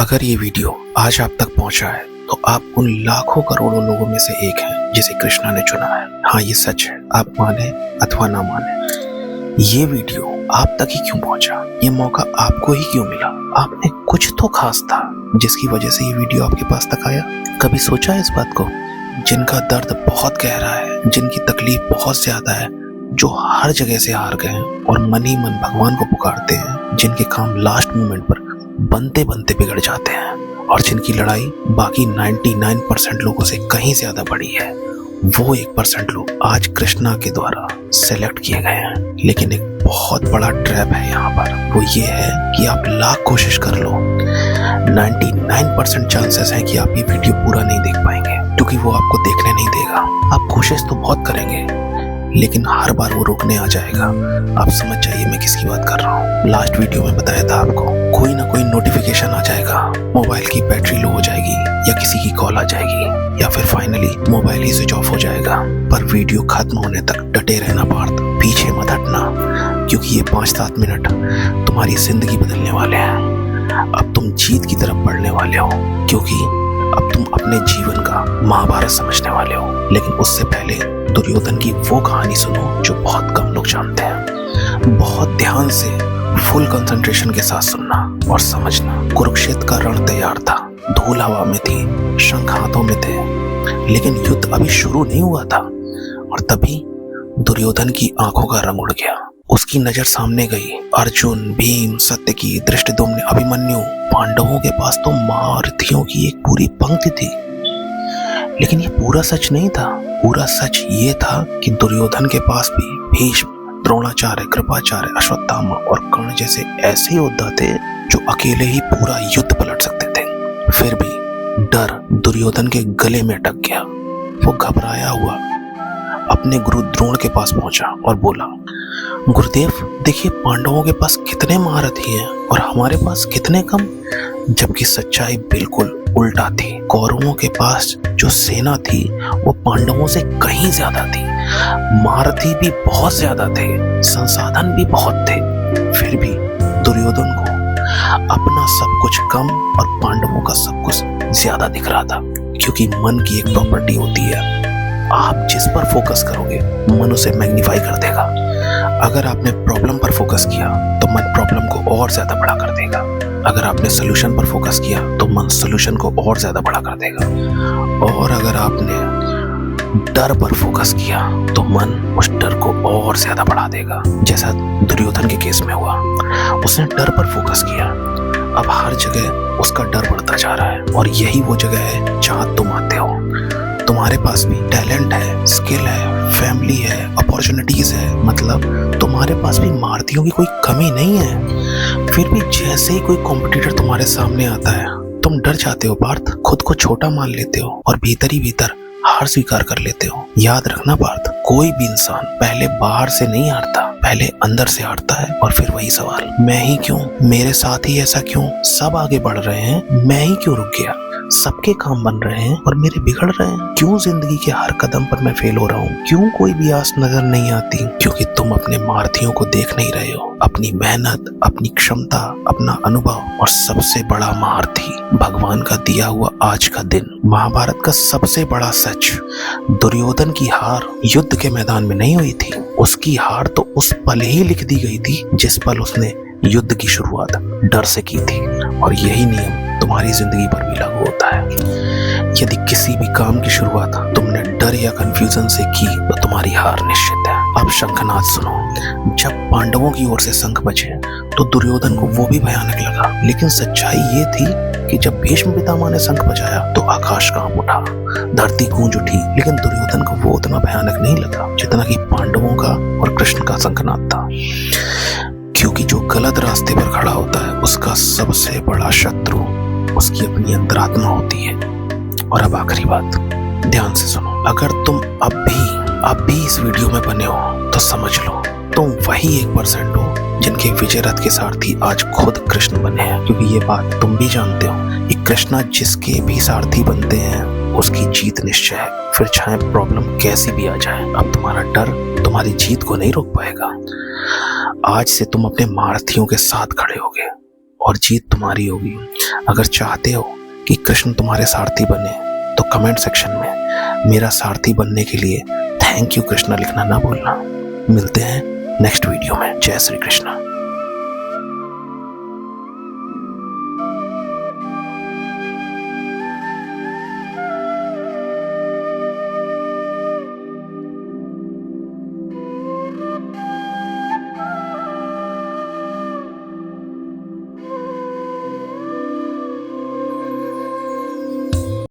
अगर ये वीडियो आज आप तक पहुंचा है तो आप उन लाखों करोड़ों लोगों में से एक हैं जिसे कृष्णा ने चुना है। हाँ, ये सच है, आप माने अथवा ना माने। ये वीडियो आप तक ही क्यों पहुंचा, ये मौका आपको ही क्यों मिला? आप में कुछ तो खास था जिसकी वजह से ये वीडियो आपके पास तक आया। कभी सोचा है इस बात को? जिनका दर्द बहुत गहरा है, जिनकी तकलीफ बहुत ज्यादा है, जो हर जगह से हार गए हैं और मन ही मन भगवान को पुकारते हैं, जिनके काम लास्ट मोमेंट पर बनते बनते बिगड़ जाते हैं और जिनकी लड़ाई बाकी 99% लोगों से कहीं ज्यादा बड़ी है, वो 1% लोग आज कृष्णा के द्वारा सेलेक्ट किए गए हैं। लेकिन एक बहुत बड़ा ट्रैप है यहाँ पर, वो ये है कि आप लाख कोशिश कर लो, 99% चांसेस है कि आप ये वीडियो पूरा नहीं देख पाएंगे, क्योंकि वो आपको देखने नहीं देगा। आप कोशिश तो बहुत करेंगे लेकिन हर बार वो रुकने आ जाएगा। आप समझ जाइए मैं किसकी बात कर रहा हूँ। लास्ट वीडियो में बताया था आपको, कोई ना कोई नोटिफिकेशन आ जाएगा, मोबाइल की बैटरी लो हो जाएगी या किसी की कॉल आ जाएगी या फिर फाइनली मोबाइल ही स्विच ऑफ हो जाएगा। पर वीडियो खत्म होने तक डटे रहना पार्थ, पीछे मत हटना, क्योंकि ये 5-7 मिनट तुम्हारी जिंदगी बदलने वाले हैं। अब तुम जीत की तरफ बढ़ने वाले हो, क्योंकि अब तुम अपने जीवन का महाभारत समझने वाले हो। लेकिन उससे पहले दुर्योधन की वो कहानी सुनो जो बहुत कम लोग जानते हैं। बहुत ध्यान से, फुल कंसंट्रेशन के साथ सुनना और समझना। कुरुक्षेत्र का रण तैयार था, धूल हवा में थी, शंख हाथों में थे, लेकिन युद्ध अभी शुरू नहीं हुआ था। और तभी दुर्योधन की आंखों का रंग उड़ गया। उसकी नजर सामने गई। अर्जुन, भीम, सत्यकी, धृष्टद्युम्न, अभिमन्यु, पांडवों के पास तो महारथियों की एक पूरी पंक्ति थी। लेकिन ये पूरा सच नहीं था। पूरा सच ये था कि दुर्योधन के पास भी भीष्म, द्रोणाचार्य, कृपाचार्य, अश्वत्थामा और कर्ण जैसे ऐसे योद्धा थे जो अकेले ही पूरा युद्ध पलट सकते थे। फिर भी डर दुर्योधन के गले में अटक गया। वो घबराया हुआ अपने गुरु द्रोण के पास पहुंचा और बोला, गुरुदेव देखिए, पांडवों के पास कितने महारथी हैं और हमारे पास कितने कम। जबकि सच्चाई बिल्कुल उल्टा थी। कौरवों के पास जो सेना थी वो पांडवों से कहीं ज्यादा थी। महारथी भी बहुत ज्यादा थे, संसाधन भी बहुत थे। फिर भी दुर्योधन को अपना सब कुछ कम और पांडवों का सब कुछ ज्यादा दिख रहा था, क्योंकि मन की एक प्रॉपर्टी होती है, आप जिस पर फोकस करोगे मन उसे मैग्नीफाई कर देगा। अगर आपने प्रॉब्लम पर फोकस किया तो मन प्रॉब्लम को और ज्यादा बड़ा कर देगा। अगर आपने सोल्यूशन पर फोकस किया तो मन सोल्यूशन को और ज्यादा बड़ा कर देगा। और अगर आपने डर पर फोकस किया तो मन उस डर को और ज्यादा बढ़ा देगा, जैसा दुर्योधन के केस में हुआ। उसने डर पर फोकस किया, अब हर जगह उसका डर बढ़ता जा रहा है। और यही वो जगह है जहां तुम आते हो। तुम्हारे पास भी टैलेंट है, स्किल है, फैमिली है, अपॉर्चुनिटीज है, मतलब तुम्हारे पास भी महारथियों की कोई कमी नहीं है। फिर भी जैसे ही कोई कॉम्पिटिटर तुम्हारे सामने आता है तुम डर जाते हो पार्थ, खुद को छोटा मान लेते हो और भीतर ही भीतर हार स्वीकार कर लेते हो। याद रखना पार्थ, कोई भी इंसान पहले बाहर से नहीं हारता, पहले अंदर से हारता है। और फिर वही सवाल, मैं ही क्यों, मेरे साथ ही ऐसा क्यों, सब आगे बढ़ रहे हैं, मैं ही क्यों रुक गया, सबके काम बन रहे हैं और मेरे बिगड़ रहे हैं, क्यों जिंदगी के हर कदम पर मैं फेल हो रहा हूँ, क्यों कोई भी आस नजर नहीं आती? क्योंकि तुम अपने महारथियों को देख नहीं रहे हो, अपनी मेहनत, अपनी क्षमता, अपना अनुभव। और सबसे बड़ा महारथी भगवान का दिया हुआ आज का दिन। महाभारत का सबसे बड़ा सच, दुर्योधन की हार युद्ध के मैदान में नहीं हुई थी, उसकी हार तो उस पल ही लिख दी गई थी जिस पल उसने युद्ध की शुरुआत डर से की थी। और यही नियम तुम्हारी जिंदगी पर भी लागू होता है। यदि किसी भी काम की शुरुआत तुमने डर या कंफ्यूजन से की तो तुम्हारी हार निश्चित है। अब शंखनाद सुनो। जब पांडवों की ओर से शंख बजे तो दुर्योधन को वो भी भयानक लगा, लेकिन सच्चाई ये थी कि जब भीष्म पितामह ने शंख बजाया तो आकाश कांप उठा, धरती गूंज उठी। लेकिन दुर्योधन को वो उतना भयानक नहीं लगा जितना कि पांडवों का और कृष्ण का शंखनाद था, क्योंकि जो गलत रास्ते पर खड़ा होता है उसका सबसे बड़ा शत्रु उसकी अपनी अंतरात्मा होती है। और अब आखिरी बात, ध्यान से सुनो। अगर तुम अब भी इस वीडियो में बने हो तो समझ लो, तुम वही 1% हो जिनके विजय रथ के सारथी आज खुद कृष्ण बने हैं। क्योंकि ये बात तुम भी जानते हो कि कृष्णा जिसके भी सारथी बनते हैं उसकी जीत निश्चय है, फिर चाहे प्रॉब्लम कैसी भी आ जाए। अब तुम्हारा डर तुम्हारी जीत को नहीं रोक पाएगा। आज से तुम अपने महारथियों के साथ खड़े होगे और जीत तुम्हारी होगी। अगर चाहते हो कि कृष्ण तुम्हारे सारथी बने तो कमेंट सेक्शन में मेरा सारथी बनने के लिए थैंक यू कृष्णा लिखना ना भूलना। मिलते हैं नेक्स्ट वीडियो में। जय श्री कृष्णा।